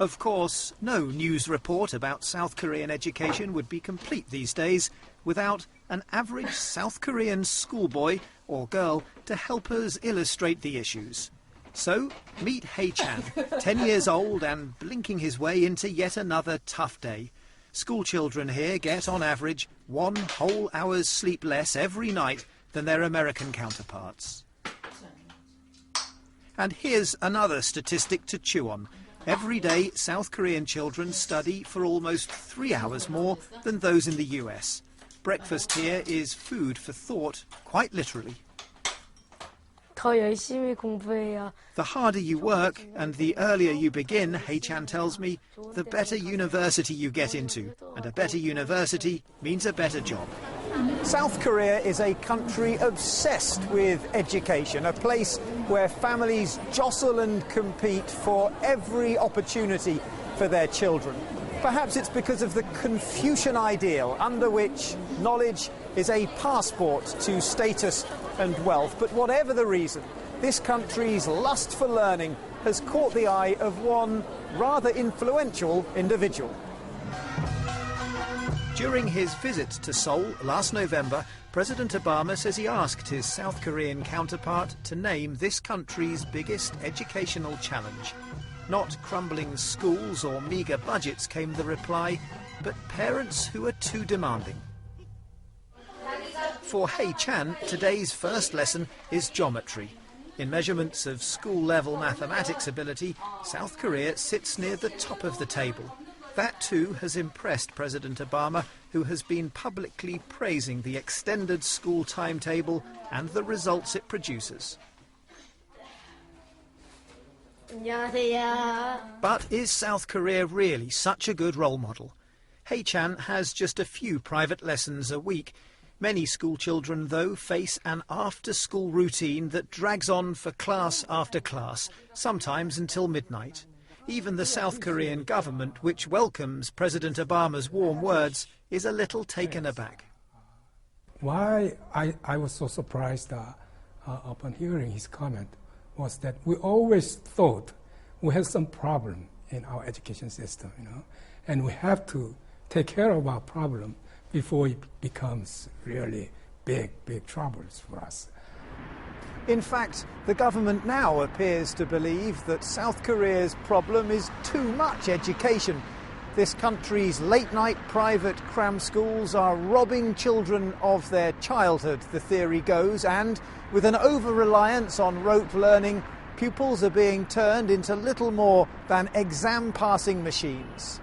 Of course, no news report about South Korean education would be complete these days without an average South Korean schoolboy or girl to help us illustrate the issues. So, meet Hei-chan, 10 years old and blinking his way into yet another tough day. School children here get, on average, 1 whole hour's sleep less every night than their American counterparts. And here's another statistic to chew on. Every day, South Korean children study for almost 3 hours more than those in the US. Breakfast here is food for thought, quite literally. The harder you work and the earlier you begin, Hei-chan tells me, the better university you get into. And a better university means a better job. South Korea is a country obsessed with education, a place where families jostle and compete for every opportunity for their children. Perhaps it's because of the Confucian ideal, under which knowledge is a passport to status and wealth. But whatever the reason, this country's lust for learning has caught the eye of one rather influential individual. During his visit to Seoul last November, President Obama says he asked his South Korean counterpart to name this country's biggest educational challenge. Not crumbling schools or meagre budgets came the reply, but parents who are too demanding. For Hei-chan, today's first lesson is geometry. In measurements of school-level mathematics ability, South Korea sits near the top of the table. That too has impressed President Obama, who has been publicly praising the extended school timetable and the results it produces. But is South Korea really such a good role model? Hei-chan has just a few private lessons a week. Many school children, though, face an after-school routine that drags on for class after class, sometimes until midnight. Even the South Korean government, which welcomes President Obama's warm words, is a little taken aback. Why I was so surprised upon hearing his comment was that we always thought we had some problem in our education system, and we have to take care of our problem before it becomes really big troubles for us. In fact, the government now appears to believe that South Korea's problem is too much education. This country's late-night private cram schools are robbing children of their childhood, the theory goes, and with an over-reliance on rote learning, pupils are being turned into little more than exam-passing machines.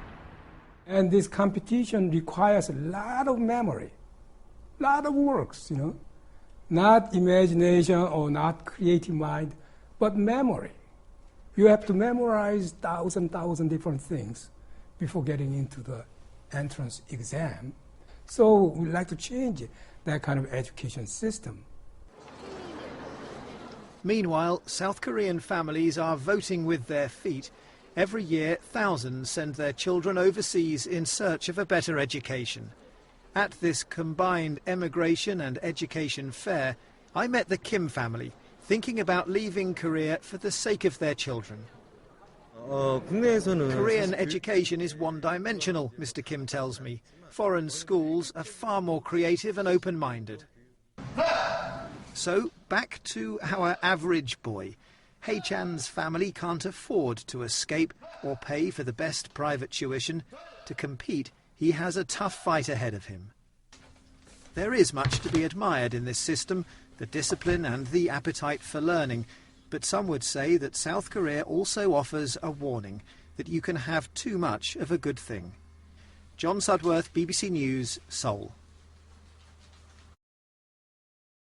And this competition requires a lot of memory, a lot of works, Not imagination or not creative mind, but memory. You have to memorize thousand different things before getting into the entrance exam. So we'd like to change that kind of education system. Meanwhile, South Korean families are voting with their feet. Every year, thousands send their children overseas in search of a better education. At this combined emigration and education fair, I met the Kim family, thinking about leaving Korea for the sake of their children. Korean education is one-dimensional, Mr. Kim tells me. Foreign schools are far more creative and open-minded. So, back to our average boy. Hei-chan's family can't afford to escape or pay for the best private tuition. To compete, he has a tough fight ahead of him. There is much to be admired in this system, the discipline and the appetite for learning, but some would say that South Korea also offers a warning that you can have too much of a good thing. John Sudworth, BBC News, Seoul.